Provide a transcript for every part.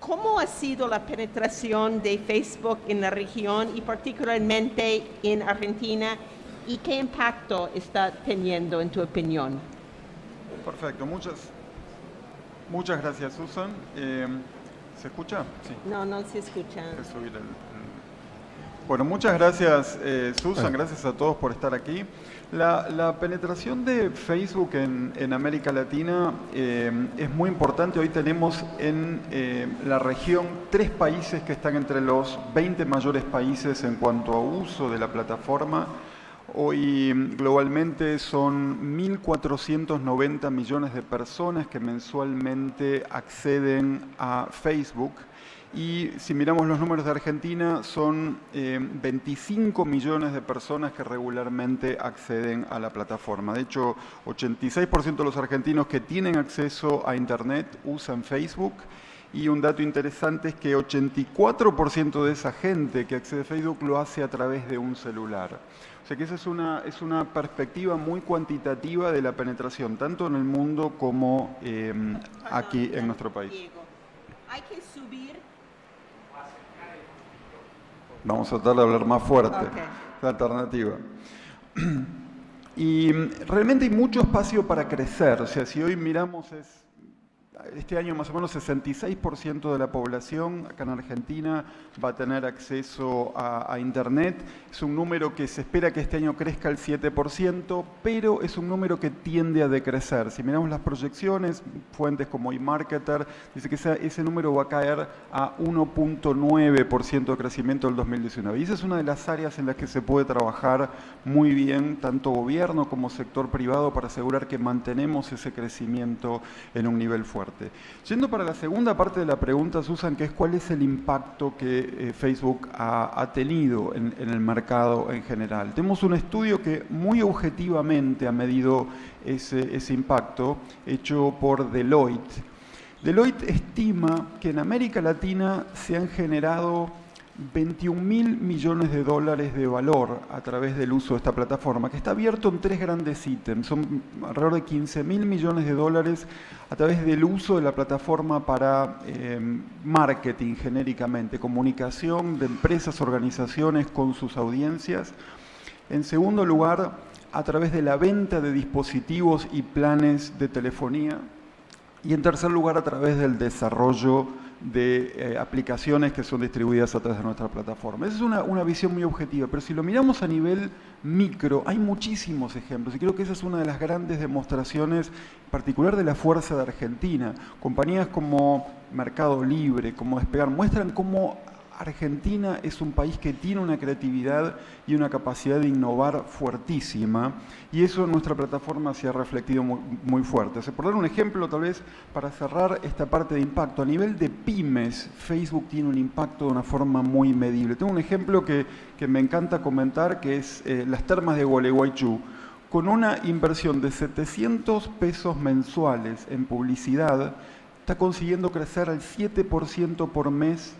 ¿Cómo ha sido la penetración de Facebook en la región y particularmente en Argentina? ¿Y qué impacto está teniendo, en tu opinión? Perfecto, muchas gracias, Susan. ¿Se escucha? Sí. No se escucha. Bueno, muchas gracias, Susan, gracias a todos por estar aquí. La penetración de Facebook en América Latina es muy importante. Hoy tenemos en la región 3 países que están entre los 20 mayores países en cuanto a uso de la plataforma. Hoy globalmente son 1.490 millones de personas que mensualmente acceden a Facebook. Y si miramos los números de Argentina, son 25 millones de personas que regularmente acceden a la plataforma. De hecho, 86% de los argentinos que tienen acceso a Internet usan Facebook. Y un dato interesante es que 84% de esa gente que accede a Facebook lo hace a través de un celular. O sea que esa es una perspectiva muy cuantitativa de la penetración, tanto en el mundo como aquí en nuestro país. Diego, hay que subir. Vamos a tratar de hablar más fuerte, Okay. la alternativa. Y realmente hay mucho espacio para crecer. O sea, si hoy miramos, este año más o menos 66% de la población acá en Argentina va a tener acceso a Internet. Es un número que se espera que este año crezca al 7%, pero es un número que tiende a decrecer. Si miramos las proyecciones, fuentes como eMarketer, dice que ese número va a caer a 1.9% de crecimiento del 2019. Y esa es una de las áreas en las que se puede trabajar muy bien, tanto gobierno como sector privado, para asegurar que mantenemos ese crecimiento en un nivel fuerte. Yendo para la segunda parte de la pregunta, Susan, que es cuál es el impacto que Facebook ha tenido en el mercado en general. Tenemos un estudio que muy objetivamente ha medido ese impacto, hecho por Deloitte. Deloitte estima que en América Latina se han generado 21.000 millones de dólares de valor a través del uso de esta plataforma, que está abierto en 3 grandes ítems. Son alrededor de 15.000 millones de dólares a través del uso de la plataforma para marketing genéricamente, comunicación de empresas, organizaciones con sus audiencias. En segundo lugar, a través de la venta de dispositivos y planes de telefonía. Y en tercer lugar, a través del desarrollo de aplicaciones que son distribuidas a través de nuestra plataforma. Esa es una visión muy objetiva, pero si lo miramos a nivel micro, hay muchísimos ejemplos y creo que esa es una de las grandes demostraciones, en particular de la fuerza de Argentina. Compañías como Mercado Libre, como Despegar, muestran cómo Argentina es un país que tiene una creatividad y una capacidad de innovar fuertísima, y eso en nuestra plataforma se ha reflectido muy fuerte. O sea, por dar un ejemplo, tal vez para cerrar esta parte de impacto, a nivel de pymes, Facebook tiene un impacto de una forma muy medible. Tengo un ejemplo que me encanta comentar, que es las termas de Gualeguaychú. Con una inversión de 700 pesos mensuales en publicidad, está consiguiendo crecer al 7% por mes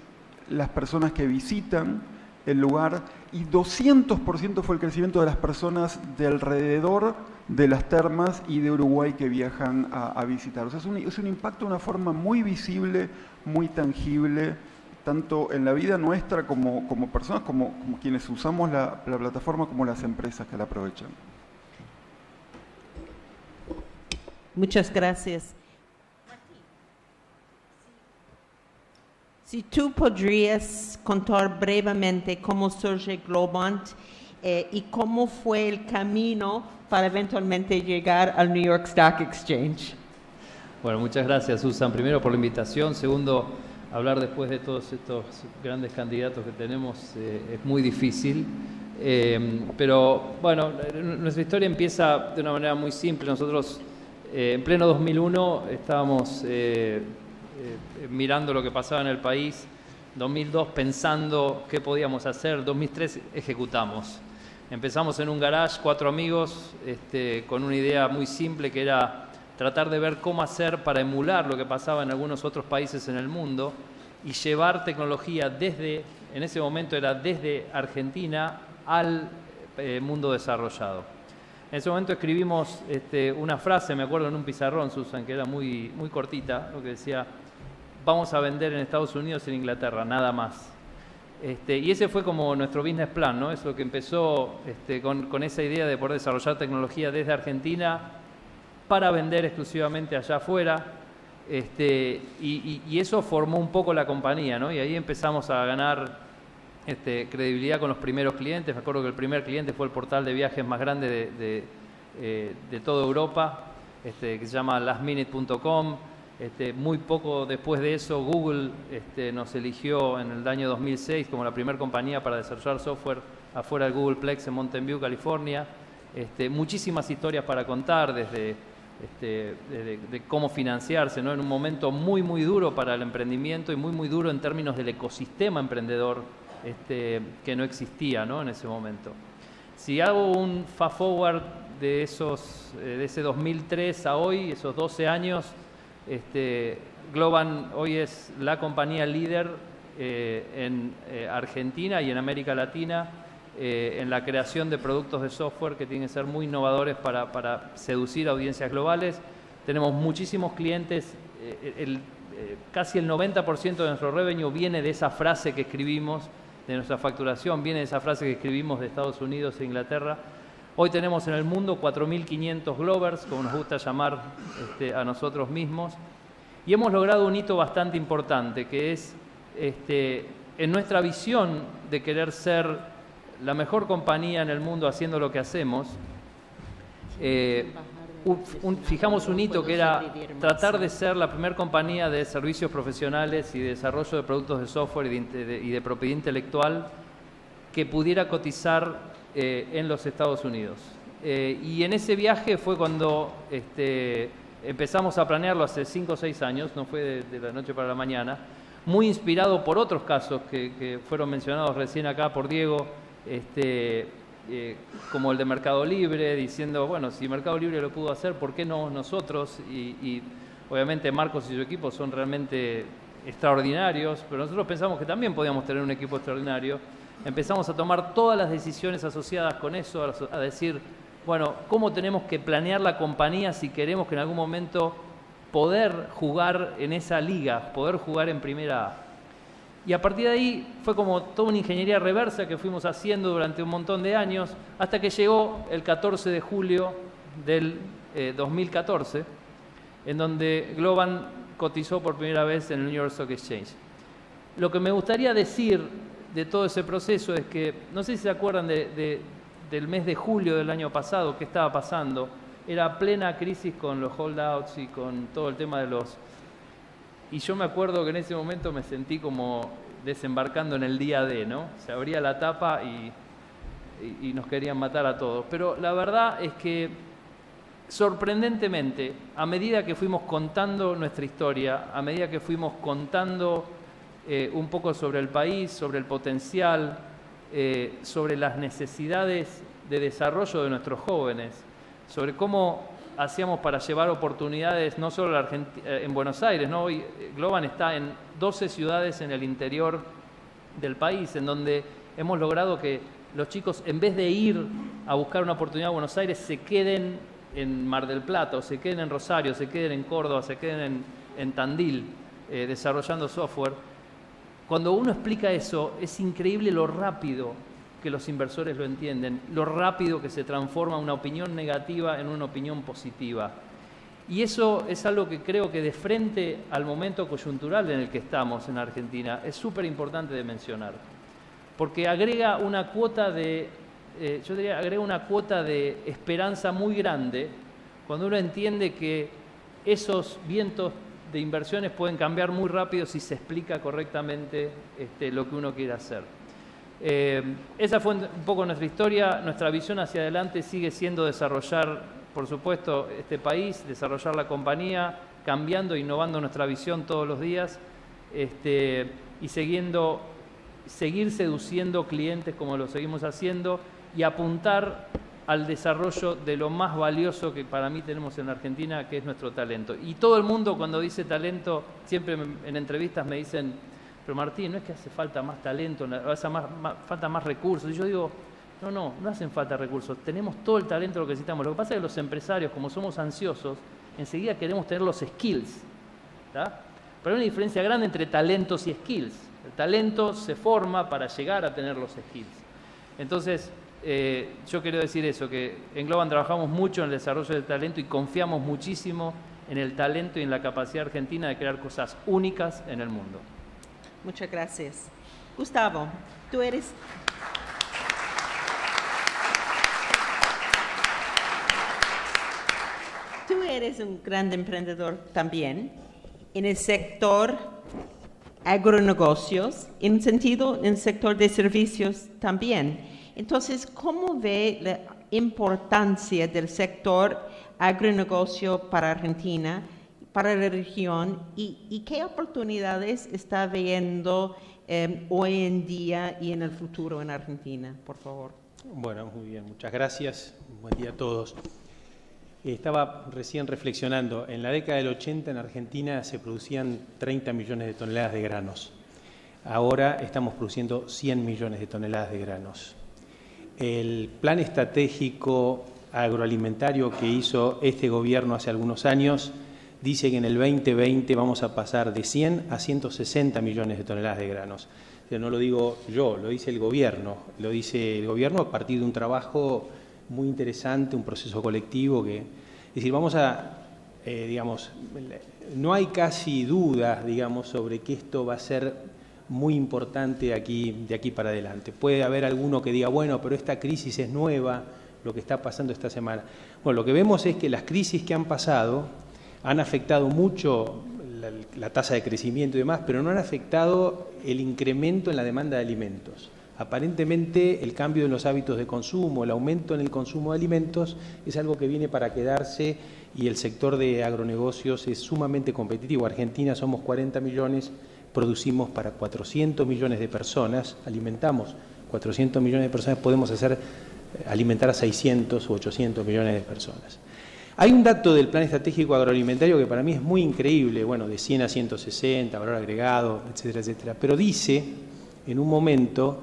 las personas que visitan el lugar, y 200% fue el crecimiento de las personas de alrededor de las termas y de Uruguay que viajan a visitar. O sea, es un impacto de una forma muy visible, muy tangible, tanto en la vida nuestra como personas, como quienes usamos la plataforma, como las empresas que la aprovechan. Muchas gracias. Si tú podrías contar brevemente cómo surge Globant y cómo fue el camino para eventualmente llegar al New York Stock Exchange. Bueno, muchas gracias, Susan. Primero por la invitación. Segundo, hablar después de todos estos grandes candidatos que tenemos es muy difícil. Pero bueno, nuestra historia empieza de una manera muy simple. Nosotros en pleno 2001 estábamos mirando lo que pasaba en el país. 2002 pensando qué podíamos hacer. 2003 ejecutamos. Empezamos en un garage, 4 amigos, con una idea muy simple que era tratar de ver cómo hacer para emular lo que pasaba en algunos otros países en el mundo y llevar tecnología en ese momento era desde Argentina al mundo desarrollado. En ese momento escribimos una frase, me acuerdo, en un pizarrón, Susan, que era muy, muy cortita, lo que decía: vamos a vender en Estados Unidos y en Inglaterra, nada más. Y ese fue como nuestro business plan, ¿no? Es lo que empezó con esa idea de poder desarrollar tecnología desde Argentina para vender exclusivamente allá afuera. Y eso formó un poco la compañía, ¿no? Y ahí empezamos a ganar credibilidad con los primeros clientes. Me acuerdo que el primer cliente fue el portal de viajes más grande de toda Europa, que se llama lastminute.com. Muy poco después de eso, Google nos eligió en el año 2006 como la primera compañía para desarrollar software afuera del Googleplex en Mountain View, California. Muchísimas historias para contar, desde de cómo financiarse, ¿no? En un momento muy, muy duro para el emprendimiento y muy, muy duro en términos del ecosistema emprendedor que no existía, ¿no? En ese momento. Si hago un fast forward de ese 2003 a hoy, esos 12 años, Globant hoy es la compañía líder en Argentina y en América Latina en la creación de productos de software que tienen que ser muy innovadores para seducir audiencias globales. Tenemos muchísimos clientes, casi el 90% de nuestro revenue viene de esa frase que escribimos, de nuestra facturación, viene de esa frase que escribimos de Estados Unidos e Inglaterra. Hoy tenemos en el mundo 4.500 Glovers, como nos gusta llamar a nosotros mismos, y hemos logrado un hito bastante importante, que es en nuestra visión de querer ser la mejor compañía en el mundo haciendo lo que hacemos. Fijamos un hito que era tratar de ser la primera compañía de servicios profesionales y de desarrollo de productos de software y de propiedad intelectual que pudiera cotizar en los Estados Unidos. Y en ese viaje fue cuando empezamos a planearlo hace 5 o 6 años, no fue de la noche para la mañana, muy inspirado por otros casos que fueron mencionados recién acá por Diego, como el de Mercado Libre, diciendo, bueno, si Mercado Libre lo pudo hacer, ¿por qué no nosotros? Y obviamente Marcos y su equipo son realmente extraordinarios, pero nosotros pensamos que también podíamos tener un equipo extraordinario. Empezamos a tomar todas las decisiones asociadas con eso, a decir, bueno, ¿cómo tenemos que planear la compañía si queremos que en algún momento poder jugar en esa liga, poder jugar en Primera A? Y a partir de ahí fue como toda una ingeniería reversa que fuimos haciendo durante un montón de años, hasta que llegó el 14 de julio del 2014, en donde Globant cotizó por primera vez en el New York Stock Exchange. Lo que me gustaría decir de todo ese proceso es que, no sé si se acuerdan del mes de julio del año pasado, qué estaba pasando. Era plena crisis con los holdouts y con todo el tema de los... Y yo me acuerdo que en ese momento me sentí como desembarcando en el día D, ¿no? Se abría la tapa y nos querían matar a todos. Pero la verdad es que, sorprendentemente, a medida que fuimos contando nuestra historia, a medida que fuimos contando un poco sobre el país, sobre el potencial, sobre las necesidades de desarrollo de nuestros jóvenes, sobre cómo hacíamos para llevar oportunidades no solo en Buenos Aires, ¿no? Hoy Globant está en 12 ciudades en el interior del país, en donde hemos logrado que los chicos, en vez de ir a buscar una oportunidad en Buenos Aires, se queden en Mar del Plata, o se queden en Rosario, se queden en Córdoba, se queden en Tandil, desarrollando software. Cuando uno explica eso, es increíble lo rápido que los inversores lo entienden, lo rápido que se transforma una opinión negativa en una opinión positiva. Y eso es algo que creo que de frente al momento coyuntural en el que estamos en Argentina es súper importante de mencionar, porque agrega una cuota agrega una cuota de esperanza muy grande cuando uno entiende que esos vientos de inversiones pueden cambiar muy rápido si se explica correctamente lo que uno quiere hacer. Esa fue un poco nuestra historia. Nuestra visión hacia adelante sigue siendo desarrollar, por supuesto, este país, desarrollar la compañía, cambiando e innovando nuestra visión todos los días, y seguir seduciendo clientes como lo seguimos haciendo y apuntar al desarrollo de lo más valioso que para mí tenemos en Argentina, que es nuestro talento. Y todo el mundo, cuando dice talento, siempre en entrevistas me dicen, pero Martín, no es que hace falta más talento, falta más recursos. Y yo digo, no hacen falta recursos, tenemos todo el talento lo que necesitamos. Lo que pasa es que los empresarios, como somos ansiosos, enseguida queremos tener los skills, ¿tá? pero hay una diferencia grande entre talentos y skills. El talento se forma para llegar a tener los skills. Entonces, yo quiero decir eso, que en Globant trabajamos mucho en el desarrollo del talento y confiamos muchísimo en el talento y en la capacidad argentina de crear cosas únicas en el mundo. Muchas gracias. Gustavo, tú eres un gran emprendedor también en el sector agronegocios, en el sector de servicios también. Entonces, ¿cómo ve la importancia del sector agronegocio para Argentina, para la región, y qué oportunidades está viendo hoy en día y en el futuro en Argentina, por favor? Bueno, muy bien, muchas gracias. Buen día a todos. Estaba recién reflexionando, en la década del 80 en Argentina se producían 30 millones de toneladas de granos. Ahora estamos produciendo 100 millones de toneladas de granos. El plan estratégico agroalimentario que hizo este gobierno hace algunos años dice que en el 2020 vamos a pasar de 100 a 160 millones de toneladas de granos. O sea, no lo digo yo, lo dice el gobierno. Lo dice el gobierno a partir de un trabajo muy interesante, un proceso colectivo que, es decir, vamos a, digamos, no hay casi dudas, digamos, sobre que esto va a ser muy importante de aquí para adelante. Puede haber alguno que diga, bueno, pero esta crisis es nueva, lo que está pasando esta semana. Bueno, lo que vemos es que las crisis que han pasado han afectado mucho la tasa de crecimiento y demás, pero no han afectado el incremento en la demanda de alimentos. Aparentemente el cambio en los hábitos de consumo, el aumento en el consumo de alimentos es algo que viene para quedarse y el sector de agronegocios es sumamente competitivo. Argentina somos 40 millones, producimos para 400 millones de personas, alimentamos 400 millones de personas, podemos alimentar a 600 u 800 millones de personas. Hay un dato del Plan Estratégico Agroalimentario que para mí es muy increíble, bueno, de 100 a 160, valor agregado, etcétera, etcétera, pero dice en un momento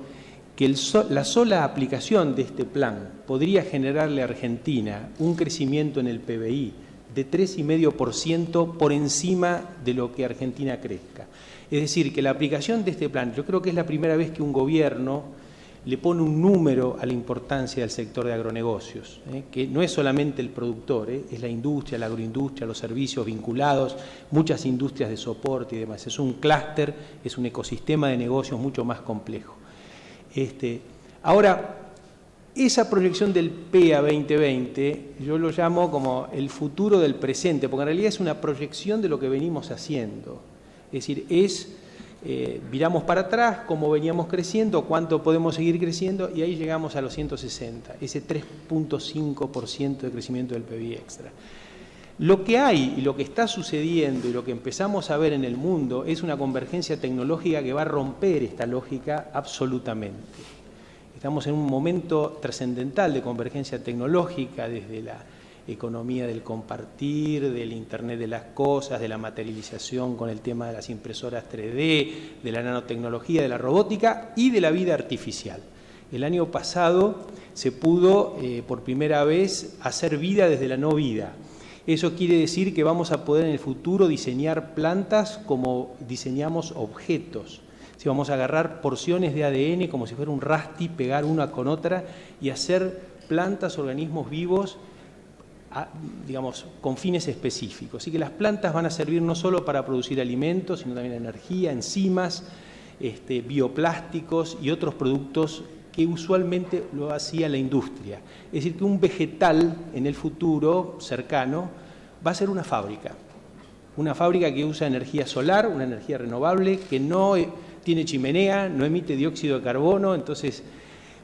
que la sola aplicación de este plan podría generarle a Argentina un crecimiento en el PBI de 3,5% por encima de lo que Argentina crezca. Es decir, que la aplicación de este plan, yo creo que es la primera vez que un gobierno le pone un número a la importancia del sector de agronegocios, que no es solamente el productor, es la industria, la agroindustria, los servicios vinculados, muchas industrias de soporte y demás. Es un clúster, es un ecosistema de negocios mucho más complejo. Ahora, esa proyección del PEA 2020, yo lo llamo como el futuro del presente, porque en realidad es una proyección de lo que venimos haciendo. Es decir, miramos para atrás, cómo veníamos creciendo, cuánto podemos seguir creciendo, y ahí llegamos a los 160, ese 3,5% de crecimiento del PBI extra. Lo que hay y lo que está sucediendo y lo que empezamos a ver en el mundo es una convergencia tecnológica que va a romper esta lógica absolutamente. Estamos en un momento trascendental de convergencia tecnológica desde la economía del compartir, del Internet de las cosas, de la materialización con el tema de las impresoras 3D, de la nanotecnología, de la robótica y de la vida artificial. El año pasado se pudo por primera vez hacer vida desde la no vida. Eso quiere decir que vamos a poder en el futuro diseñar plantas como diseñamos objetos. Si vamos a agarrar porciones de ADN como si fuera un rasti, pegar una con otra y hacer plantas, organismos vivos, digamos, con fines específicos. Así que las plantas van a servir no solo para producir alimentos, sino también energía, enzimas, bioplásticos y otros productos que usualmente lo hacía la industria. Es decir, que un vegetal en el futuro cercano va a ser una fábrica que usa energía solar, una energía renovable, que no tiene chimenea, no emite dióxido de carbono, entonces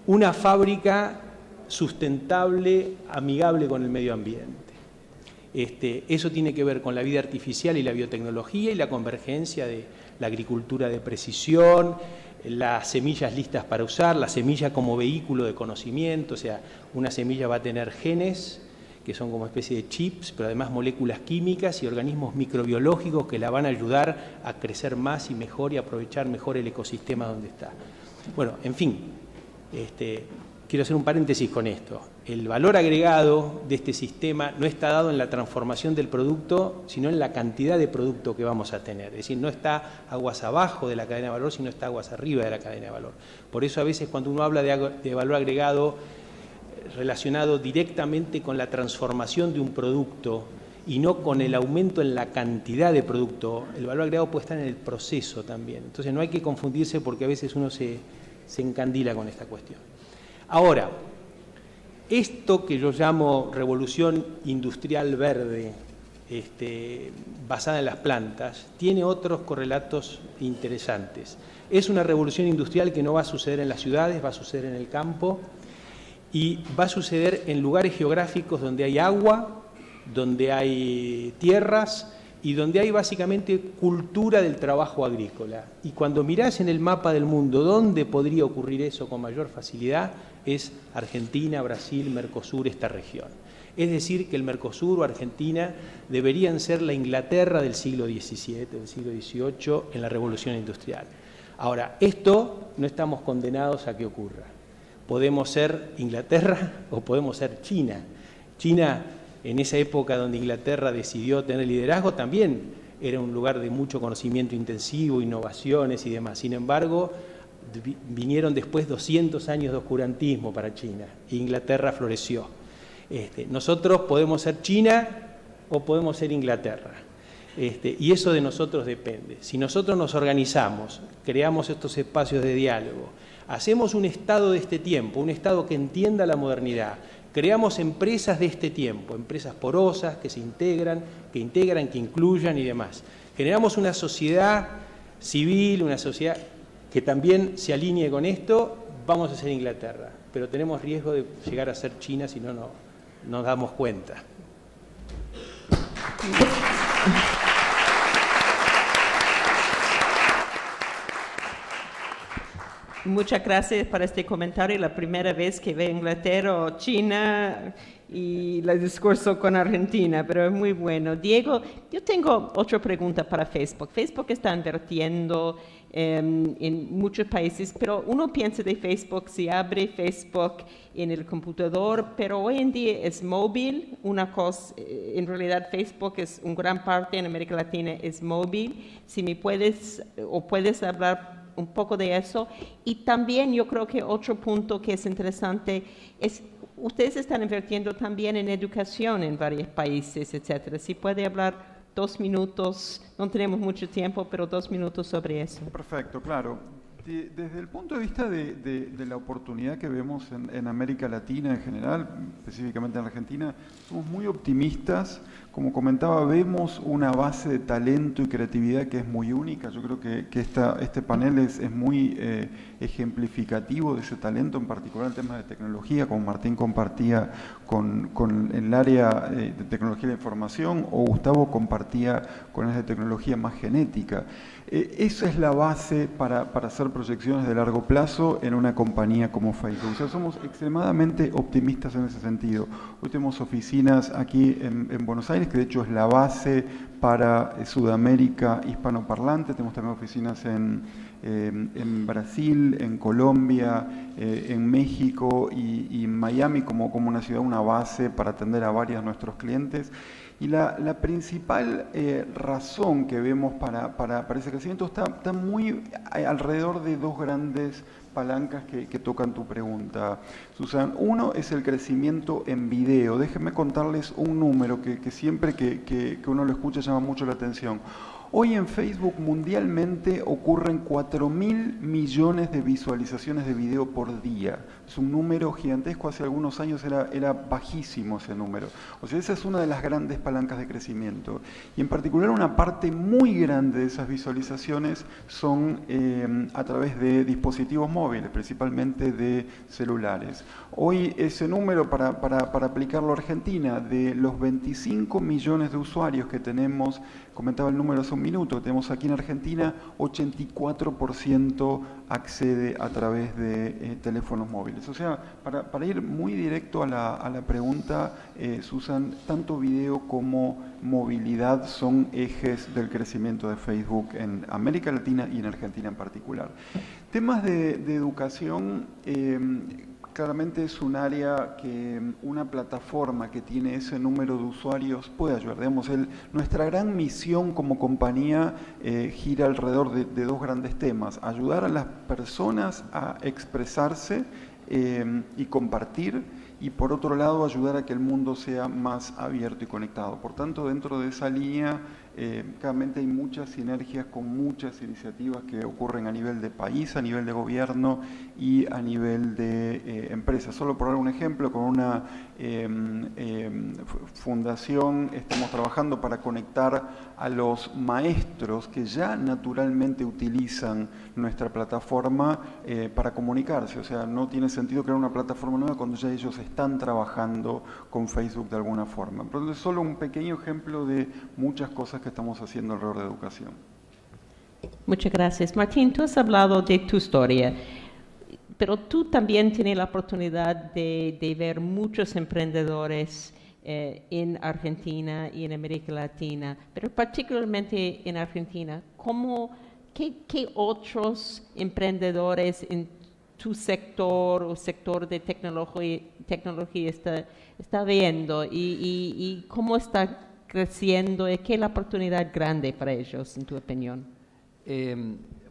una fábrica sustentable, amigable con el medio ambiente. Eso tiene que ver con la vida artificial y la biotecnología y la convergencia de la agricultura de precisión, las semillas listas para usar, la semilla como vehículo de conocimiento, o sea, una semilla va a tener genes, que son como especie de chips, pero además moléculas químicas y organismos microbiológicos que la van a ayudar a crecer más y mejor y aprovechar mejor el ecosistema donde está. Bueno, en fin, quiero hacer un paréntesis con esto. el valor agregado de este sistema no está dado en la transformación del producto, sino en la cantidad de producto que vamos a tener. Es decir, no está aguas abajo de la cadena de valor, sino está aguas arriba de la cadena de valor. Por eso a veces cuando uno habla de valor agregado relacionado directamente con la transformación de un producto y no con el aumento en la cantidad de producto, el valor agregado puede estar en el proceso también. Entonces no hay que confundirse porque a veces uno se encandila con esta cuestión. Ahora, esto que yo llamo revolución industrial verde, basada en las plantas, tiene otros correlatos interesantes. Es una revolución industrial que no va a suceder en las ciudades, va a suceder en el campo y va a suceder en lugares geográficos donde hay agua, donde hay tierras y donde hay básicamente cultura del trabajo agrícola. Y cuando mirás en el mapa del mundo dónde podría ocurrir eso con mayor facilidad, es Argentina, Brasil, Mercosur, esta región. Es decir, que el Mercosur o Argentina deberían ser la Inglaterra del siglo XVII, del siglo XVIII, en la revolución industrial. Ahora, esto no estamos condenados a que ocurra. Podemos ser Inglaterra o podemos ser China. China, en esa época donde Inglaterra decidió tener liderazgo, también era un lugar de mucho conocimiento intensivo, innovaciones y demás. Sin embargo, vinieron después 200 años de oscurantismo para China e Inglaterra floreció. Nosotros podemos ser China o podemos ser Inglaterra. Y eso de nosotros depende. Si nosotros nos organizamos, creamos estos espacios de diálogo, hacemos un Estado de este tiempo, un Estado que entienda la modernidad, creamos empresas de este tiempo, empresas porosas que se integran, que incluyan y demás. Generamos una sociedad civil, una sociedad que también se alinee con esto, vamos a ser Inglaterra, pero tenemos riesgo de llegar a ser China si no nos damos cuenta. Muchas gracias por este comentario. La primera vez que veo Inglaterra o China y el discurso con Argentina, pero es muy bueno. Diego, yo tengo otra pregunta para Facebook. Facebook está invirtiendo en muchos países, pero uno piensa de Facebook, si abre Facebook en el computador, pero hoy en día es móvil, una cosa, en realidad Facebook es una gran parte en América Latina es móvil. Si me puedes hablar un poco de eso. Y también yo creo que otro punto que es interesante es, ustedes están invirtiendo también en educación en varios países, etcétera. Si puede hablar 2 minutos, no tenemos mucho tiempo, pero 2 minutos sobre eso. Perfecto, claro. Desde el punto de vista de la oportunidad que vemos en América Latina en general, específicamente en Argentina, somos muy optimistas. Como comentaba, vemos una base de talento y creatividad que es muy única. Yo creo que este panel es muy ejemplificativo de ese talento, en particular en temas de tecnología, como Martín compartía con el área de tecnología de la información, o Gustavo compartía con el de tecnología más genética. Esa es la base para hacer proyecciones de largo plazo en una compañía como Facebook. O sea, somos extremadamente optimistas en ese sentido. Hoy tenemos oficinas aquí en Buenos Aires, que de hecho es la base para Sudamérica hispanoparlante. Tenemos también oficinas en Brasil, en Colombia, en México y en Miami como una ciudad, una base para atender a varios de nuestros clientes. Y la principal razón que vemos para ese crecimiento está muy alrededor de 2 grandes palancas que tocan tu pregunta, Susan. Uno es el crecimiento en video. Déjenme contarles un número que siempre que uno lo escucha llama mucho la atención. Hoy en Facebook mundialmente ocurren 4.000 millones de visualizaciones de video por día. Es un número gigantesco, hace algunos años era bajísimo ese número. O sea, esa es una de las grandes palancas de crecimiento. Y en particular una parte muy grande de esas visualizaciones son a través de dispositivos móviles, principalmente de celulares. Hoy ese número, para aplicarlo a Argentina, de los 25 millones de usuarios que tenemos, comentaba el número hace un minuto, que tenemos aquí en Argentina, 84% accede a través de teléfonos móviles. O sea, para ir muy directo a la pregunta, Susan, tanto video como movilidad son ejes del crecimiento de Facebook en América Latina y en Argentina en particular. Temas de educación, claramente es un área que una plataforma que tiene ese número de usuarios puede ayudar. Digamos, nuestra gran misión como compañía gira alrededor de dos grandes temas: ayudar a las personas a expresarse y compartir, y por otro lado ayudar a que el mundo sea más abierto y conectado. Por tanto, dentro de esa línea, claramente hay muchas sinergias con muchas iniciativas que ocurren a nivel de país, a nivel de gobierno y a nivel de empresas. Solo por dar un ejemplo, con una fundación estamos trabajando para conectar a los maestros que ya naturalmente utilizan nuestra plataforma para comunicarse. O sea, no tiene sentido crear una plataforma nueva cuando ya ellos están trabajando con Facebook de alguna forma. Entonces, solo un pequeño ejemplo de muchas cosas que estamos haciendo alrededor de educación. Muchas gracias. Martín, tú has hablado de tu historia, pero tú también tienes la oportunidad de ver muchos emprendedores en Argentina y en América Latina, pero particularmente en Argentina. ¿Qué otros emprendedores en tu sector o sector de tecnología está viendo y cómo está creciendo? ¿Y qué es la oportunidad grande para ellos, en tu opinión?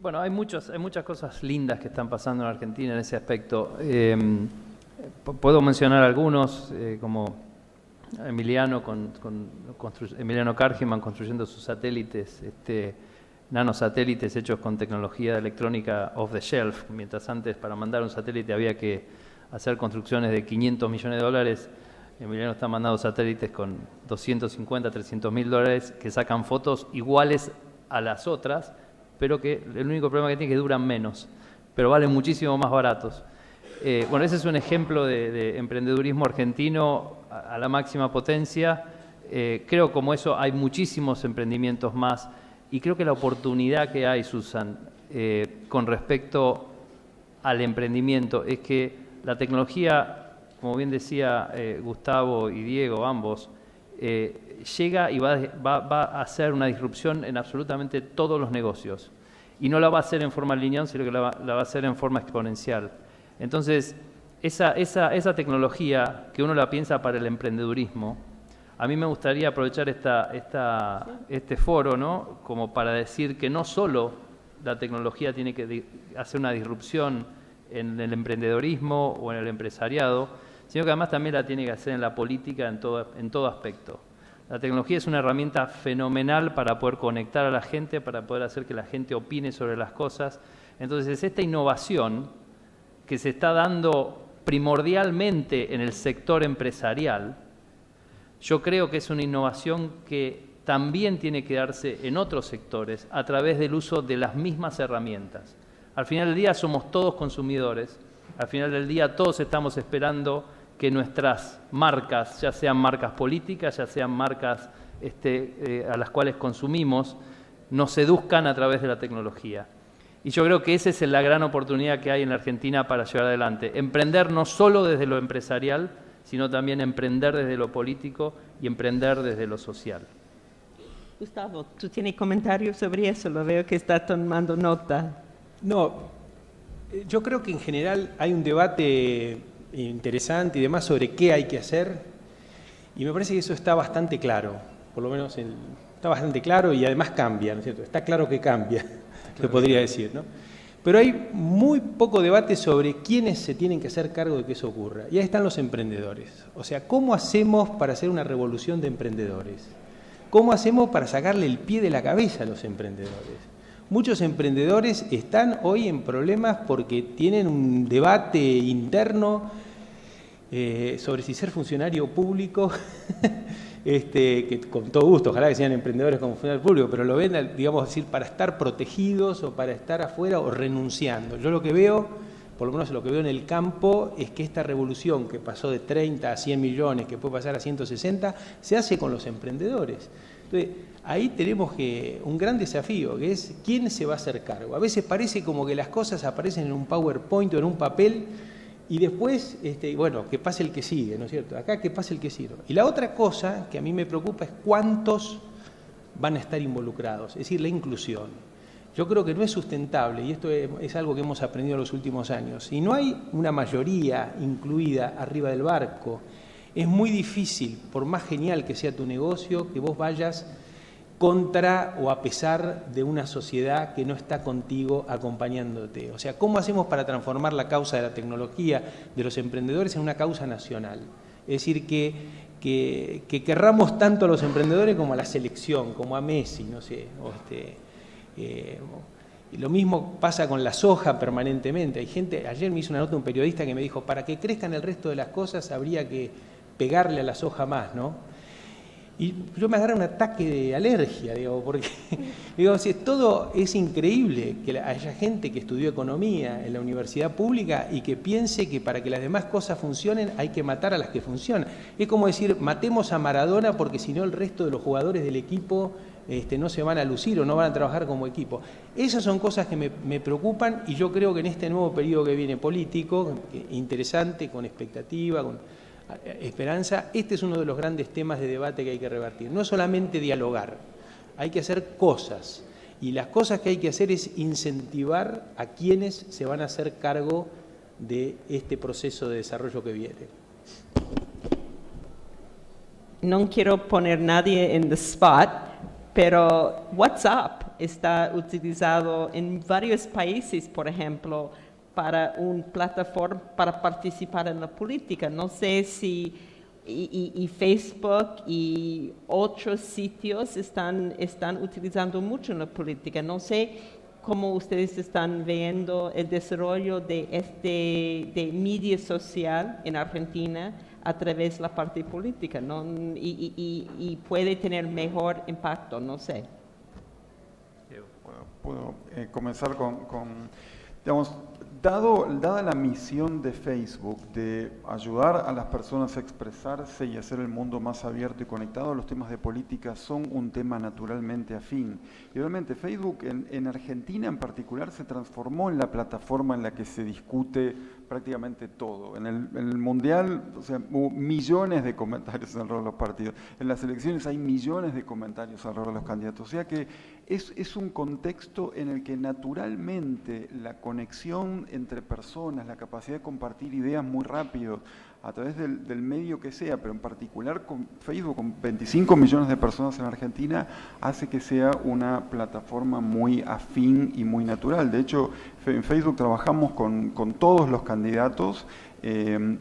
Bueno, hay muchas cosas lindas que están pasando en Argentina en ese aspecto. Puedo mencionar algunos, como Emiliano Kargiman construyendo sus satélites, nanosatélites hechos con tecnología electrónica off the shelf, mientras antes para mandar un satélite había que hacer construcciones de $500 millones. Emiliano está mandando satélites con $250, $300.000 que sacan fotos iguales a las otras, pero que el único problema que tiene es que duran menos, pero valen muchísimo más baratos. Bueno, ese es un ejemplo de emprendedurismo argentino a la máxima potencia. Creo como eso hay muchísimos emprendimientos más, y creo que la oportunidad que hay, Susan, con respecto al emprendimiento es que la tecnología, como bien decía Gustavo y Diego, ambos, llega y va a hacer una disrupción en absolutamente todos los negocios. Y no la va a hacer en forma lineal, sino que la va a hacer en forma exponencial. Entonces, esa tecnología que uno la piensa para el emprendedurismo, a mí me gustaría aprovechar este foro, ¿no?, como para decir que no solo la tecnología tiene que hacer una disrupción en el emprendedorismo o en el empresariado, sino que además también la tiene que hacer en la política en todo aspecto. La tecnología es una herramienta fenomenal para poder conectar a la gente, para poder hacer que la gente opine sobre las cosas. Entonces, esta innovación que se está dando primordialmente en el sector empresarial, yo creo que es una innovación que también tiene que darse en otros sectores a través del uso de las mismas herramientas. Al final del día somos todos consumidores, al final del día todos estamos esperando que nuestras marcas, ya sean marcas políticas, ya sean marcas a las cuales consumimos, nos seduzcan a través de la tecnología. Y yo creo que esa es la gran oportunidad que hay en la Argentina para llevar adelante. Emprender no solo desde lo empresarial, sino también emprender desde lo político y emprender desde lo social. Gustavo, ¿tú tienes comentarios sobre eso? Lo veo que está tomando nota. No, yo creo que en general hay un debate interesante y demás sobre qué hay que hacer, y me parece que eso está bastante claro, por lo menos está bastante claro, y además cambia, ¿no es cierto? Está claro que cambia, se podría decir, ¿no? Pero hay muy poco debate sobre quiénes se tienen que hacer cargo de que eso ocurra, y ahí están los emprendedores. O sea, ¿cómo hacemos para hacer una revolución de emprendedores? ¿Cómo hacemos para sacarle el pie de la cabeza a los emprendedores? Muchos emprendedores están hoy en problemas porque tienen un debate interno sobre si ser funcionario público, que con todo gusto, ojalá que sean emprendedores como funcionarios públicos, pero lo ven, digamos, decir, para estar protegidos o para estar afuera o renunciando. Yo lo que veo, por lo menos lo que veo en el campo, es que esta revolución que pasó de 30 a 100 millones, que puede pasar a 160, se hace con los emprendedores. Entonces, ahí tenemos un gran desafío, que es quién se va a hacer cargo. A veces parece como que las cosas aparecen en un PowerPoint o en un papel y después, bueno, que pase el que sigue, ¿no es cierto? Acá que pase el que sigue. Y la otra cosa que a mí me preocupa es cuántos van a estar involucrados, es decir, la inclusión. yo creo que no es sustentable, y esto es algo que hemos aprendido en los últimos años. Si no hay una mayoría incluida arriba del barco, es muy difícil, por más genial que sea tu negocio, que vos vayas contra o a pesar de una sociedad que no está contigo acompañándote. O sea, ¿cómo hacemos para transformar la causa de la tecnología de los emprendedores en una causa nacional? Es decir, que querramos tanto a los emprendedores como a la selección, como a Messi, no sé. Y lo mismo pasa con la soja permanentemente. Hay gente, ayer me hizo una nota un periodista que me dijo, para que crezcan el resto de las cosas habría que pegarle a la soja más, ¿no? Y yo me agarré un ataque de alergia, digo, porque digo, si todo es increíble que haya gente que estudió economía en la universidad pública y que piense que para que las demás cosas funcionen hay que matar a las que funcionan. Es como decir, matemos a Maradona porque si no el resto de los jugadores del equipo no se van a lucir o no van a trabajar como equipo. Esas son cosas que me preocupan y yo creo que en este nuevo periodo que viene político, interesante, con expectativa, con esperanza, este es uno de los grandes temas de debate que hay que revertir. No es solamente dialogar, hay que hacer cosas. Y las cosas que hay que hacer es incentivar a quienes se van a hacer cargo de este proceso de desarrollo que viene. No quiero poner nadie en the spot, pero WhatsApp está utilizado en varios países, por ejemplo, para una plataforma para participar en la política. No sé si y Facebook y otros sitios están utilizando mucho en la política. No sé cómo ustedes están viendo el desarrollo de media social en Argentina a través de la parte política, ¿no? Y puede tener mejor impacto, no sé. Bueno, puedo comenzar con digamos, dada la misión de Facebook de ayudar a las personas a expresarse y hacer el mundo más abierto y conectado, los temas de política son un tema naturalmente afín. Y obviamente Facebook en Argentina en particular se transformó en la plataforma en la que se discute prácticamente todo. En el Mundial, o sea, hubo millones de comentarios alrededor de los partidos. En las elecciones hay millones de comentarios alrededor de los candidatos. O sea que es un contexto en el que naturalmente la conexión entre personas, la capacidad de compartir ideas muy rápido a través del medio que sea, pero en particular con Facebook, con 25 millones de personas en Argentina, hace que sea una plataforma muy afín y muy natural. De hecho, en Facebook trabajamos con todos los candidatos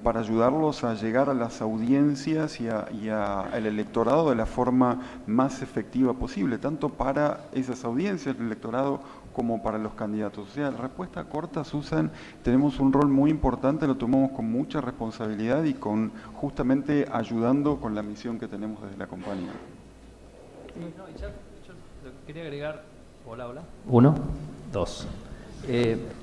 para ayudarlos a llegar a las audiencias y al electorado de la forma más efectiva posible, tanto para esas audiencias, el electorado, como para los candidatos. O sea, la respuesta corta, Susan, tenemos un rol muy importante, lo tomamos con mucha responsabilidad y justamente ayudando con la misión que tenemos desde la compañía. No, yo quería agregar, hola. 1, 2.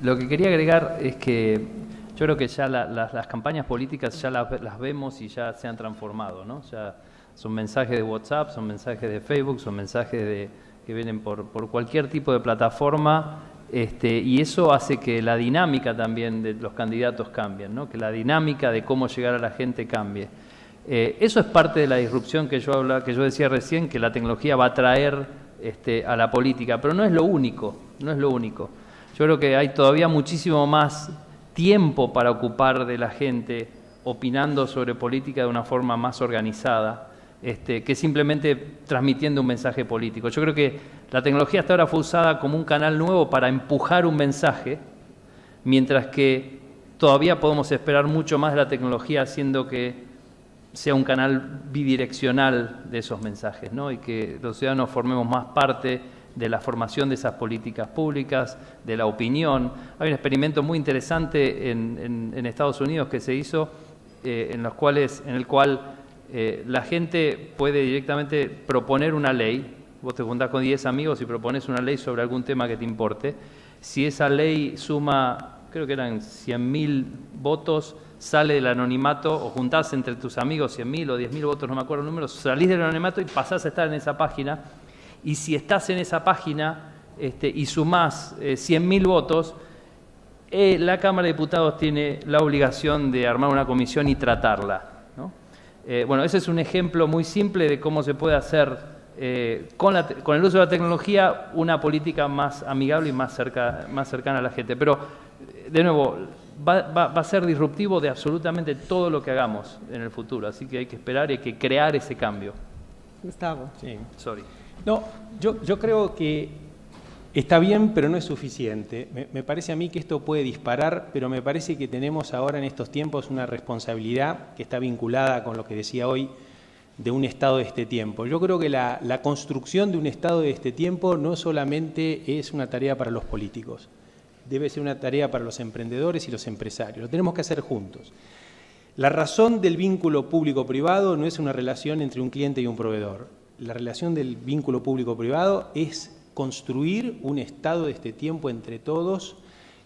Lo que quería agregar es que yo creo que ya las campañas políticas ya las vemos y ya se han transformado, ¿no? Ya son mensajes de WhatsApp, son mensajes de Facebook, son mensajes que vienen por cualquier tipo de plataforma, y eso hace que la dinámica también de los candidatos cambie, ¿no? Que la dinámica de cómo llegar a la gente cambie. Eso es parte de la disrupción que yo decía recién, que la tecnología va a traer a la política, pero no es lo único, no es lo único. Yo creo que hay todavía muchísimo más tiempo para ocupar de la gente opinando sobre política de una forma más organizada, que simplemente transmitiendo un mensaje político. Yo creo que la tecnología hasta ahora fue usada como un canal nuevo para empujar un mensaje, mientras que todavía podemos esperar mucho más de la tecnología haciendo que sea un canal bidireccional de esos mensajes, ¿no? Y que los ciudadanos formemos más parte de la formación de esas políticas públicas, de la opinión. Hay un experimento muy interesante en Estados Unidos que se hizo, en el cual la gente puede directamente proponer una ley. Vos te juntás con 10 amigos y propones una ley sobre algún tema que te importe. Si esa ley suma, creo que eran 100.000 votos, sale del anonimato, o juntás entre tus amigos 100.000 o 10.000 votos, no me acuerdo el número, salís del anonimato y pasás a estar en esa página. Y si estás en esa página y sumás 100.000 votos, la Cámara de Diputados tiene la obligación de armar una comisión y tratarla, ¿no? Bueno, ese es un ejemplo muy simple de cómo se puede hacer con el uso de la tecnología, una política más amigable y más cercana a la gente. Pero, de nuevo, va a ser disruptivo de absolutamente todo lo que hagamos en el futuro, así que hay que esperar y hay que crear ese cambio. Gustavo. Sí. Sorry. No, yo creo que está bien, pero no es suficiente. Me parece a mí que esto puede disparar, pero me parece que tenemos ahora en estos tiempos una responsabilidad que está vinculada con lo que decía hoy de un Estado de este tiempo. Yo creo que la construcción de un Estado de este tiempo no solamente es una tarea para los políticos, debe ser una tarea para los emprendedores y los empresarios. Lo tenemos que hacer juntos. La razón del vínculo público-privado no es una relación entre un cliente y un proveedor. La relación del vínculo público-privado es construir un Estado de este tiempo entre todos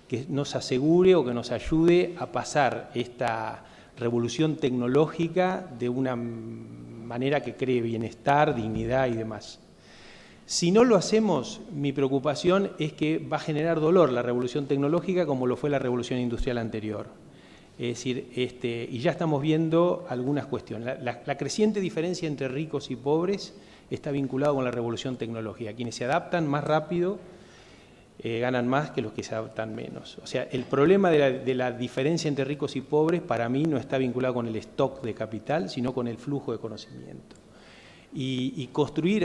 que nos asegure o que nos ayude a pasar esta revolución tecnológica de una manera que cree bienestar, dignidad y demás. Si no lo hacemos, mi preocupación es que va a generar dolor la revolución tecnológica como lo fue la revolución industrial anterior. Es decir, y ya estamos viendo algunas cuestiones. La creciente diferencia entre ricos y pobres está vinculado con la revolución tecnológica. Quienes se adaptan más rápido ganan más que los que se adaptan menos. O sea, el problema de la diferencia entre ricos y pobres para mí no está vinculado con el stock de capital, sino con el flujo de conocimiento. Y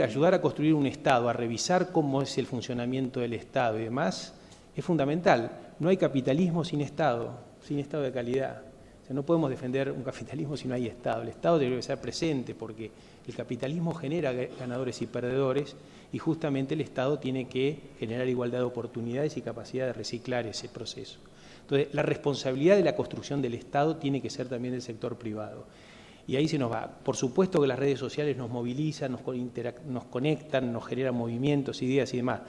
ayudar a construir un Estado, a revisar cómo es el funcionamiento del Estado y demás, es fundamental. No hay capitalismo sin Estado de calidad. O sea, no podemos defender un capitalismo si no hay Estado. El Estado debe ser presente porque el capitalismo genera ganadores y perdedores y justamente el Estado tiene que generar igualdad de oportunidades y capacidad de reciclar ese proceso. Entonces, la responsabilidad de la construcción del Estado tiene que ser también del sector privado. Y ahí se nos va. Por supuesto que las redes sociales nos movilizan, nos conectan, nos generan movimientos, ideas y demás.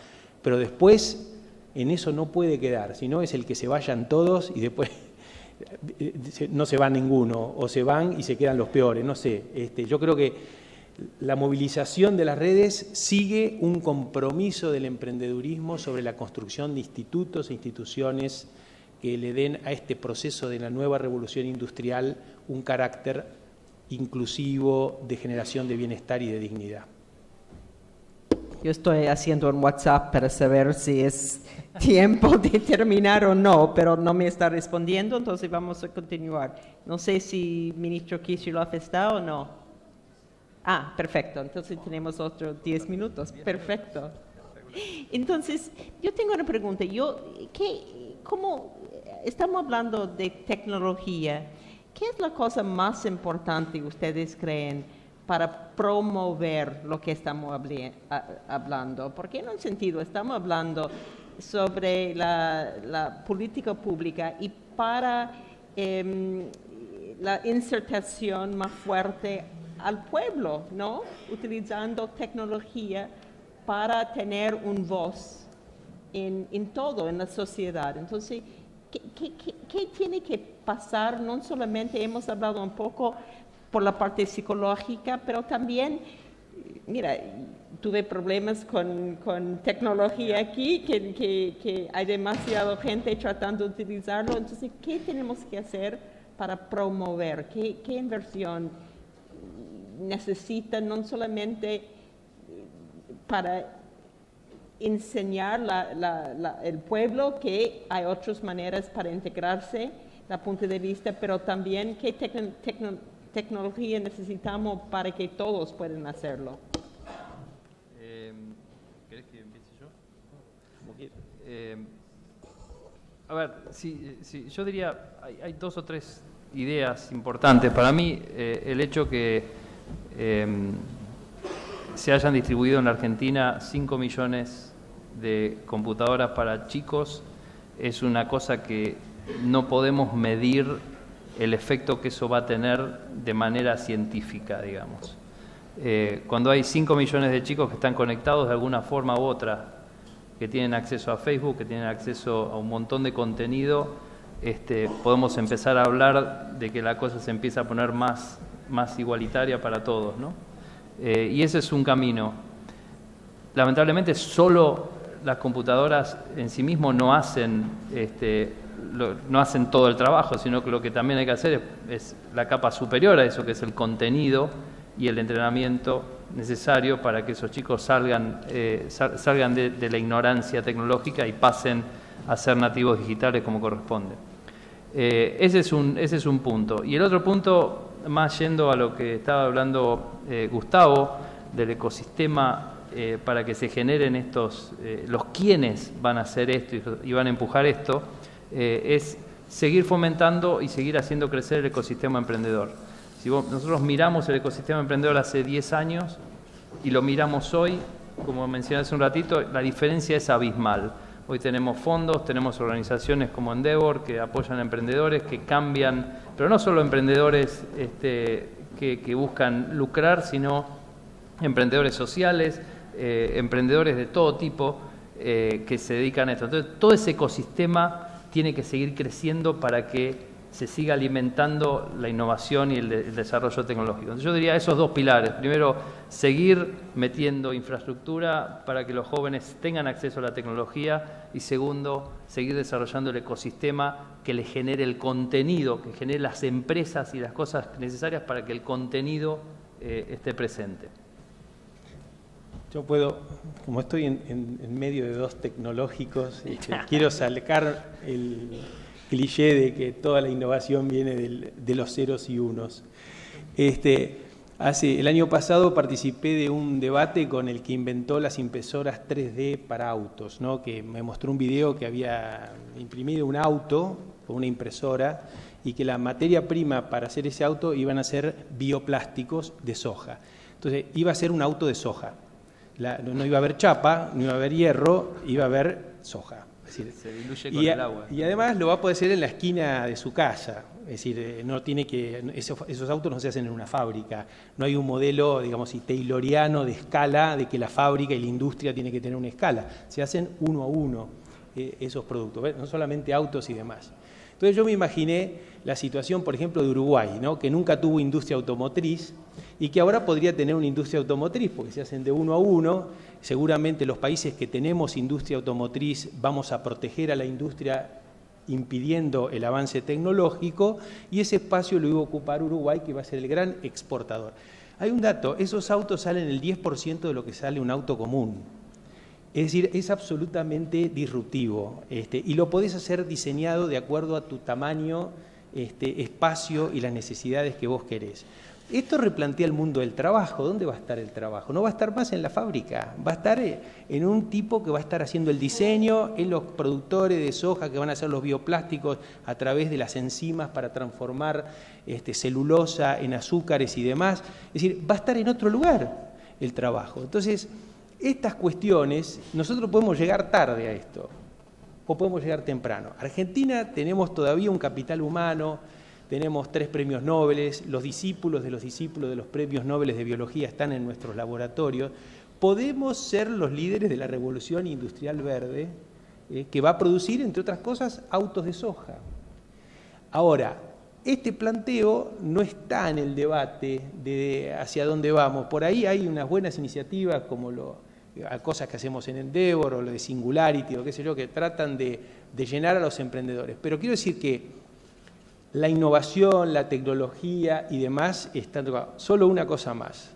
Pero después en eso no puede quedar, sino es el que se vayan todos y después no se va ninguno, o se van y se quedan los peores, no sé. Yo creo que la movilización de las redes sigue un compromiso del emprendedurismo sobre la construcción de institutos e instituciones que le den a este proceso de la nueva revolución industrial un carácter inclusivo, de generación de bienestar y de dignidad. Yo estoy haciendo un WhatsApp para saber si es tiempo de terminar o no, pero no me está respondiendo, entonces vamos a continuar. No sé si ministro Kicillof está o no. Ah, perfecto, entonces tenemos otros 10 minutos. Perfecto. Entonces, yo tengo una pregunta. ¿Cómo estamos hablando de tecnología? ¿Qué es la cosa más importante que ustedes creen para promover lo que estamos hablando? Porque en un sentido estamos hablando sobre la política pública y para la insertación más fuerte al pueblo, ¿no? Utilizando tecnología para tener una voz en todo, en la sociedad. Entonces, ¿qué tiene que pasar? No solamente hemos hablado un poco por la parte psicológica, pero también, mira, tuve problemas con tecnología aquí, que hay demasiada gente tratando de utilizarlo. Entonces, ¿qué tenemos que hacer para promover? ¿Qué inversión necesita no solamente para enseñar el pueblo que hay otras maneras para integrarse, la punto de vista, pero también qué tecnología necesitamos para que todos puedan hacerlo? ¿Querés que empiece yo? Como quieras. A ver, yo diría, hay dos o tres ideas importantes. Para mí, el hecho que se hayan distribuido en la Argentina 5 millones de computadoras para chicos es una cosa que no podemos medir el efecto que eso va a tener de manera científica, digamos. Cuando hay 5 millones de chicos que están conectados de alguna forma u otra, que tienen acceso a Facebook, que tienen acceso a un montón de contenido, podemos empezar a hablar de que la cosa se empieza a poner más igualitaria para todos, ¿no? Y ese es un camino. Lamentablemente, solo las computadoras en sí mismos no hacen todo el trabajo, sino que lo que también hay que hacer es la capa superior a eso, que es el contenido y el entrenamiento necesario para que esos chicos salgan de la ignorancia tecnológica y pasen a ser nativos digitales como corresponde. Ese es un punto. Y el otro punto, más yendo a lo que estaba hablando Gustavo, del ecosistema para que se generen los quienes van a hacer esto y van a empujar esto, es seguir fomentando y seguir haciendo crecer el ecosistema emprendedor. Si nosotros miramos el ecosistema emprendedor hace 10 años y lo miramos hoy, como mencioné hace un ratito, la diferencia es abismal. Hoy tenemos fondos, tenemos organizaciones como Endeavor que apoyan a emprendedores, que cambian, pero no solo emprendedores que buscan lucrar, sino emprendedores sociales, emprendedores de todo tipo que se dedican a esto. Entonces, todo ese ecosistema tiene que seguir creciendo para que se siga alimentando la innovación y el desarrollo tecnológico. Entonces, yo diría esos dos pilares. Primero, seguir metiendo infraestructura para que los jóvenes tengan acceso a la tecnología y segundo, seguir desarrollando el ecosistema que les genere el contenido, que genere las empresas y las cosas necesarias para que el contenido esté presente. Yo puedo, como estoy en medio de dos tecnológicos, quiero sacar el cliché de que toda la innovación viene de los ceros y unos. El año pasado participé de un debate con el que inventó las impresoras 3D para autos, ¿no? Que me mostró un video que había imprimido un auto con una impresora y que la materia prima para hacer ese auto iban a ser bioplásticos de soja. Entonces, iba a ser un auto de soja. No iba a haber chapa, no iba a haber hierro, iba a haber soja. Es decir, se diluye con el agua. Y además lo va a poder hacer en la esquina de su casa. Es decir, no tiene que esos autos no se hacen en una fábrica. No hay un modelo, digamos, tayloriano de escala, de que la fábrica y la industria tiene que tener una escala. Se hacen uno a uno esos productos, ¿ves? No solamente autos y demás. Entonces yo me imaginé la situación, por ejemplo, de Uruguay, ¿no? Que nunca tuvo industria automotriz y que ahora podría tener una industria automotriz porque se hacen de uno a uno. Seguramente los países que tenemos industria automotriz vamos a proteger a la industria impidiendo el avance tecnológico y ese espacio lo iba a ocupar Uruguay, que va a ser el gran exportador. Hay un dato, esos autos salen el 10% de lo que sale un auto común. Es decir, es absolutamente disruptivo y lo podés hacer diseñado de acuerdo a tu tamaño, espacio y las necesidades que vos querés. Esto replantea el mundo del trabajo. ¿Dónde va a estar el trabajo? No va a estar más en la fábrica, va a estar en un tipo que va a estar haciendo el diseño, en los productores de soja que van a hacer los bioplásticos a través de las enzimas para transformar celulosa en azúcares y demás. Es decir, va a estar en otro lugar el trabajo. Entonces, estas cuestiones, nosotros podemos llegar tarde a esto, o podemos llegar temprano. Argentina tenemos todavía un capital humano, tenemos 3 premios Nobel, los discípulos de los premios Nobel de biología están en nuestros laboratorios. Podemos ser los líderes de la revolución industrial verde, que va a producir, entre otras cosas, autos de soja. Ahora, este planteo no está en el debate de hacia dónde vamos. Por ahí hay unas buenas iniciativas como cosas que hacemos en Endeavor o lo de Singularity o qué sé yo, que tratan de llenar a los emprendedores. Pero quiero decir que la innovación, la tecnología y demás están tocados. Solo una cosa más.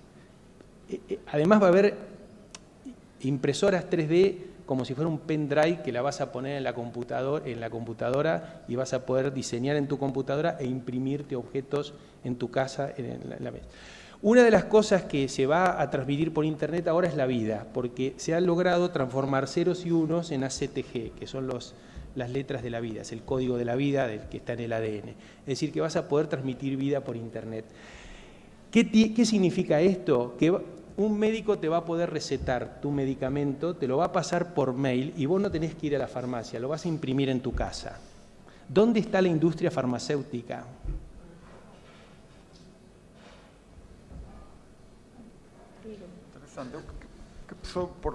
Además va a haber impresoras 3D como si fuera un pendrive que la vas a poner en la computadora y vas a poder diseñar en tu computadora e imprimirte objetos en tu casa, en la mesa. Una de las cosas que se va a transmitir por Internet ahora es la vida, porque se ha logrado transformar ceros y unos en ACTG, que son las letras de la vida, es el código de la vida que está en el ADN. Es decir, que vas a poder transmitir vida por Internet. ¿Qué significa esto? Que un médico te va a poder recetar tu medicamento, te lo va a pasar por mail y vos no tenés que ir a la farmacia, lo vas a imprimir en tu casa. ¿Dónde está la industria farmacéutica? Interesante.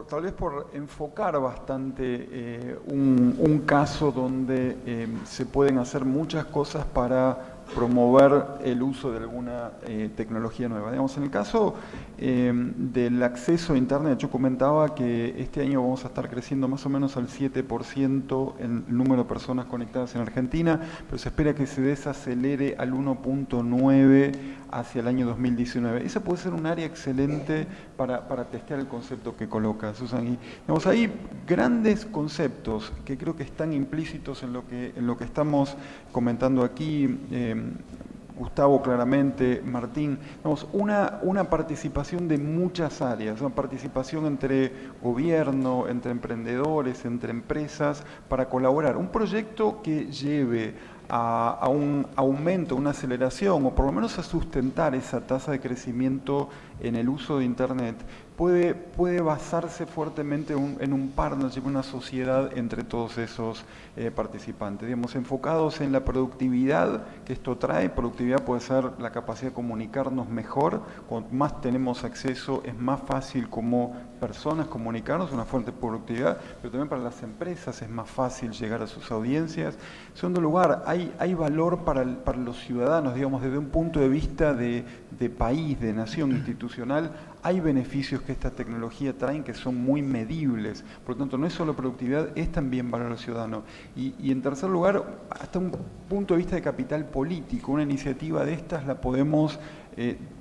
Tal vez por enfocar bastante un caso donde se pueden hacer muchas cosas para promover el uso de alguna tecnología nueva. Digamos, en el caso del acceso a Internet, yo comentaba que este año vamos a estar creciendo más o menos al 7% en el número de personas conectadas en Argentina, pero se espera que se desacelere al 1.9% hacia el año 2019. Esa puede ser un área excelente para testear el concepto que coloca Susan. Y, digamos, hay grandes conceptos que creo que están implícitos en lo que estamos comentando aquí, Gustavo claramente, Martín, digamos, una participación de muchas áreas, una participación entre gobierno, entre emprendedores, entre empresas, para colaborar. Un proyecto que lleve a un aumento, una aceleración, o por lo menos a sustentar esa tasa de crecimiento en el uso de Internet, puede basarse fuertemente en un partnership, una sociedad entre todos esos participantes. Digamos, enfocados en la productividad que esto trae. Productividad puede ser la capacidad de comunicarnos mejor. Cuanto más tenemos acceso, es más fácil como personas comunicarnos, una fuente de productividad, pero también para las empresas es más fácil llegar a sus audiencias. En segundo lugar, hay valor para los ciudadanos, digamos, desde un punto de vista de país, de nación institucional. Hay beneficios que esta tecnología traen que son muy medibles. Por lo tanto, no es solo productividad, es también valor ciudadano. Y en tercer lugar, hasta un punto de vista de capital político, una iniciativa de estas la podemos,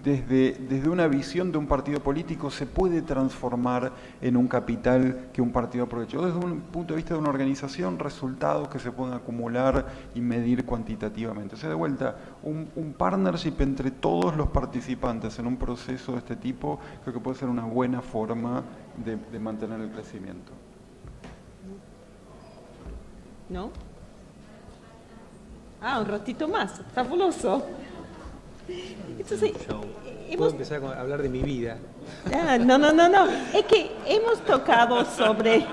desde una visión de un partido político, se puede transformar en un capital que un partido aproveche. O desde un punto de vista de una organización, resultados que se pueden acumular y medir cuantitativamente. O sea, de vuelta, un partnership entre todos los participantes en un proceso de este tipo, creo que puede ser una buena forma de mantener el crecimiento. ¿No? Un ratito más, fabuloso. Entonces, ¿Puedo empezar a hablar de mi vida? No. Es que hemos tocado sobre...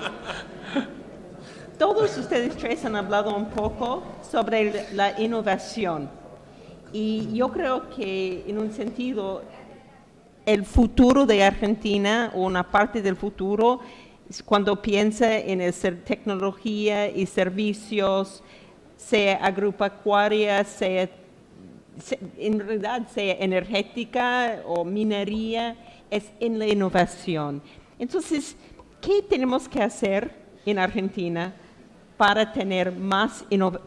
Todos ustedes tres han hablado un poco sobre la innovación. Y yo creo que, en un sentido, el futuro de Argentina, o una parte del futuro, cuando piensa en tecnología y servicios, sea agropecuaria, en realidad sea energética o minería, es en la innovación. Entonces, ¿qué tenemos que hacer en Argentina para tener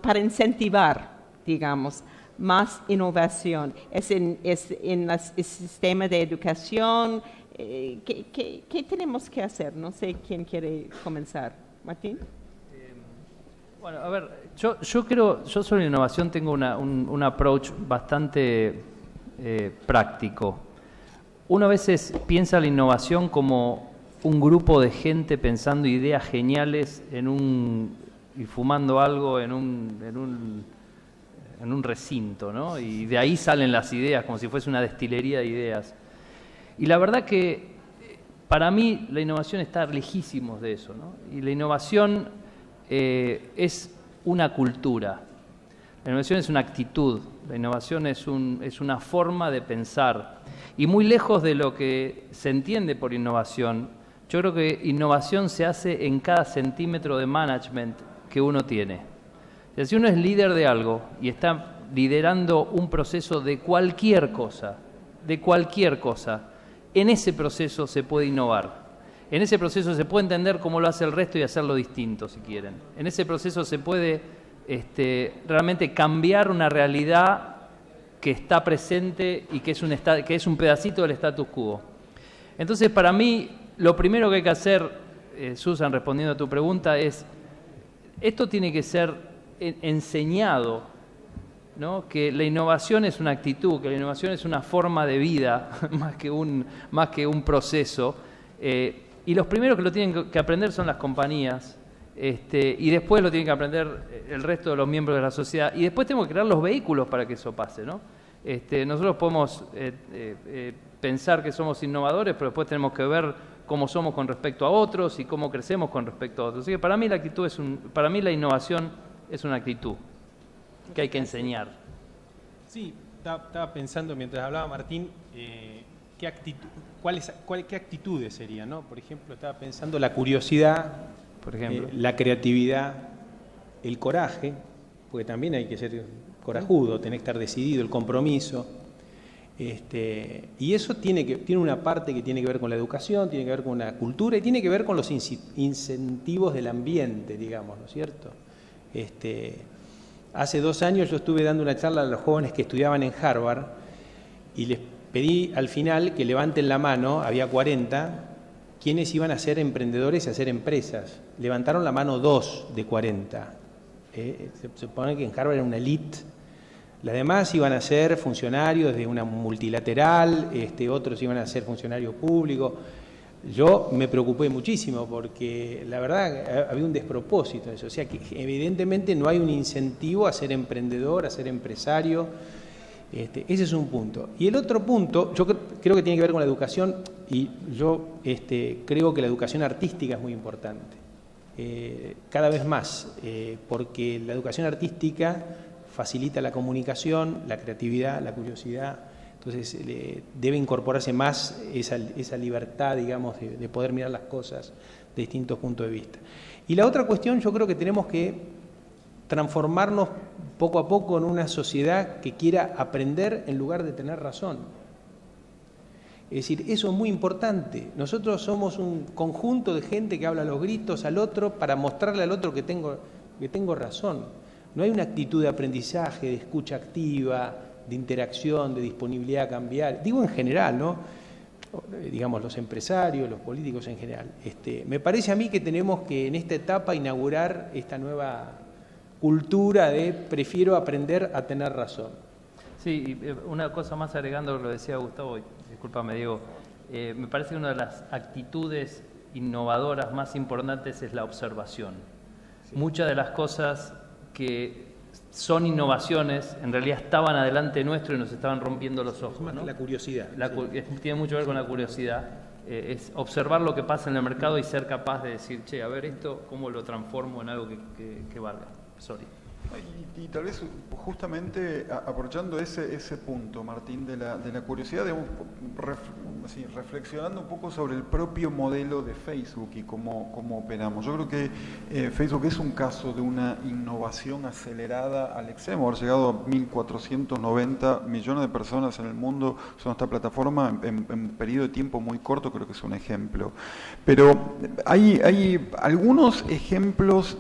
para incentivar, digamos, más innovación? ¿Es en el sistema de educación? ¿Qué tenemos que hacer? No sé quién quiere comenzar. ¿Martín? Bueno, a ver, yo sobre la innovación tengo un approach bastante práctico. Uno a veces piensa la innovación como un grupo de gente pensando ideas geniales y fumando algo en un recinto, ¿no? Y de ahí salen las ideas, como si fuese una destilería de ideas. Y la verdad que para mí la innovación está lejísimos de eso, ¿no? Y la innovación es una cultura. La innovación es una actitud. La innovación es una forma de pensar. Y muy lejos de lo que se entiende por innovación, yo creo que innovación se hace en cada centímetro de management que uno tiene. O sea, si uno es líder de algo y está liderando un proceso de cualquier cosa, en ese proceso se puede innovar. En ese proceso se puede entender cómo lo hace el resto y hacerlo distinto, si quieren. En ese proceso se puede realmente cambiar una realidad que está presente y que es un pedacito del status quo. Entonces, para mí, lo primero que hay que hacer, Susan, respondiendo a tu pregunta, es esto tiene que ser enseñado, ¿no? Que la innovación es una actitud, que la innovación es una forma de vida más que un proceso. Y los primeros que lo tienen que aprender son las compañías, y después lo tienen que aprender el resto de los miembros de la sociedad. Y después tenemos que crear los vehículos para que eso pase, ¿no? Nosotros podemos pensar que somos innovadores, pero después tenemos que ver cómo somos con respecto a otros y cómo crecemos con respecto a otros. Así que para mí la innovación es una actitud que hay que enseñar. Sí, estaba pensando mientras hablaba Martín, ¿qué actitudes serían, ¿no? Por ejemplo, estaba pensando la curiosidad, por ejemplo, la creatividad, el coraje, porque también hay que ser corajudo, tenés que estar decidido, el compromiso. Y eso tiene una parte que tiene que ver con la educación, tiene que ver con la cultura y tiene que ver con los incentivos del ambiente, digamos, ¿no es cierto? Hace 2 años yo estuve dando una charla a los jóvenes que estudiaban en Harvard y les pedí al final que levanten la mano, había 40, quienes iban a ser emprendedores y a hacer empresas. Levantaron la mano 2 de 40. Se supone que en Harvard era una elite. Las demás iban a ser funcionarios de una multilateral, otros iban a ser funcionarios públicos. Yo me preocupé muchísimo porque la verdad había un despropósito en eso. O sea que evidentemente no hay un incentivo a ser emprendedor, a ser empresario. Ese es un punto. Y el otro punto, yo creo que tiene que ver con la educación y yo creo que la educación artística es muy importante. Cada vez más, porque la educación artística facilita la comunicación, la creatividad, la curiosidad. Entonces debe incorporarse más esa libertad, digamos, de poder mirar las cosas de distintos puntos de vista. Y la otra cuestión, yo creo que tenemos que transformarnos poco a poco en una sociedad que quiera aprender en lugar de tener razón. Es decir, eso es muy importante. Nosotros somos un conjunto de gente que habla a los gritos al otro para mostrarle al otro que tengo razón. No hay una actitud de aprendizaje, de escucha activa, de interacción, de disponibilidad a cambiar. Digo en general, ¿no? Digamos, los empresarios, los políticos en general. Me parece a mí que tenemos que en esta etapa inaugurar esta nueva cultura de prefiero aprender a tener razón. Sí, y una cosa más agregando lo decía Gustavo, discúlpame Diego, me parece que una de las actitudes innovadoras más importantes es la observación. Sí. Muchas de las cosas que son innovaciones, en realidad estaban adelante nuestro y nos estaban rompiendo los ojos. Más, ¿no? La curiosidad. Tiene mucho que ver con la curiosidad. Es observar lo que pasa en el mercado y ser capaz de decir, che, a ver esto, ¿cómo lo transformo en algo que valga? Sorry. Y tal vez justamente aprovechando ese punto, Martín, de la curiosidad, digamos, reflexionando un poco sobre el propio modelo de Facebook y cómo operamos. Yo creo que Facebook es un caso de una innovación acelerada al extremo. Haber llegado a 1.490 millones de personas en el mundo usando esta plataforma en un periodo de tiempo muy corto, creo que es un ejemplo. Pero hay algunos ejemplos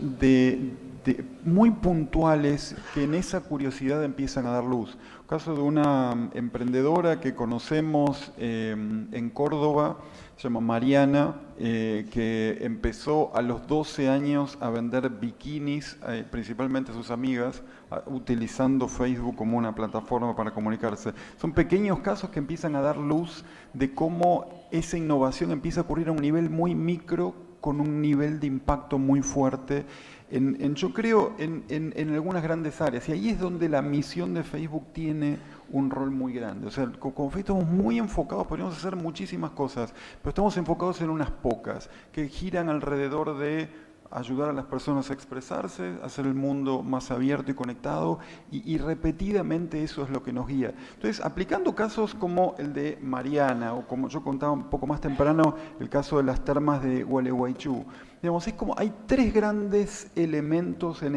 muy puntuales que en esa curiosidad empiezan a dar luz. El caso de una emprendedora que conocemos en Córdoba, se llama Mariana, que empezó a los 12 años a vender bikinis, principalmente a sus amigas, utilizando Facebook como una plataforma para comunicarse. Son pequeños casos que empiezan a dar luz de cómo esa innovación empieza a ocurrir a un nivel muy micro, con un nivel de impacto muy fuerte, yo creo, en algunas grandes áreas. Y ahí es donde la misión de Facebook tiene un rol muy grande. O sea, con Facebook estamos muy enfocados, podríamos hacer muchísimas cosas, pero estamos enfocados en unas pocas, que giran alrededor de ayudar a las personas a expresarse, hacer el mundo más abierto y conectado, y repetidamente eso es lo que nos guía. Entonces, aplicando casos como el de Mariana, o como yo contaba un poco más temprano, el caso de las termas de Gualeguaychú, digamos, es como hay 3 grandes elementos en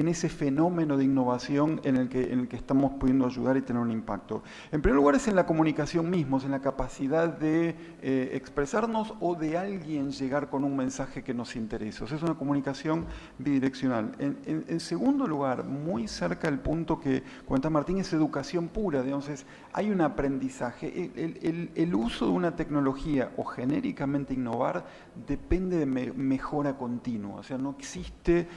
ese fenómeno de innovación en el que estamos pudiendo ayudar y tener un impacto. En primer lugar es en la comunicación misma, es en la capacidad de expresarnos o de alguien llegar con un mensaje que nos interesa. O sea, es una comunicación bidireccional. En segundo lugar, muy cerca del punto que comenta Martín, es educación pura. Entonces, hay un aprendizaje. El uso de una tecnología o genéricamente innovar depende de mejora continua. O sea, no existe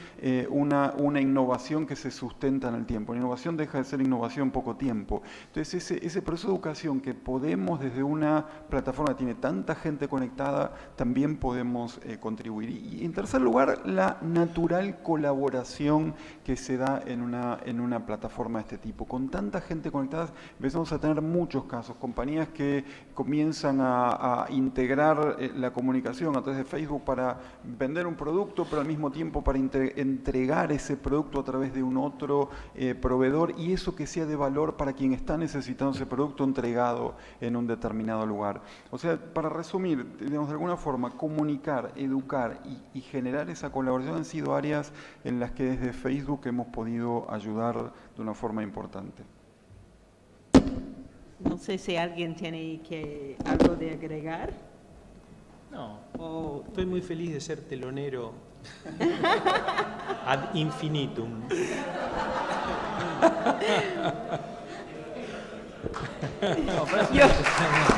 una innovación que se sustenta en el tiempo. La innovación deja de ser innovación en poco tiempo. Entonces, ese proceso de educación que podemos desde una plataforma que tiene tanta gente conectada, también podemos contribuir. Y en tercer lugar, la natural colaboración que se da en una plataforma de este tipo. Con tanta gente conectada, empezamos a tener muchos casos. Compañías que comienzan a integrar la comunicación a través de Facebook para vender un producto, pero al mismo tiempo para entregar generar ese producto a través de un otro proveedor y eso que sea de valor para quien está necesitando ese producto entregado en un determinado lugar. O sea, para resumir, digamos, de alguna forma, comunicar, educar y generar esa colaboración han sido áreas en las que desde Facebook hemos podido ayudar de una forma importante. No sé si alguien tiene algo de agregar. No, estoy muy feliz de ser telonero ad infinitum.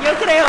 Yo creo...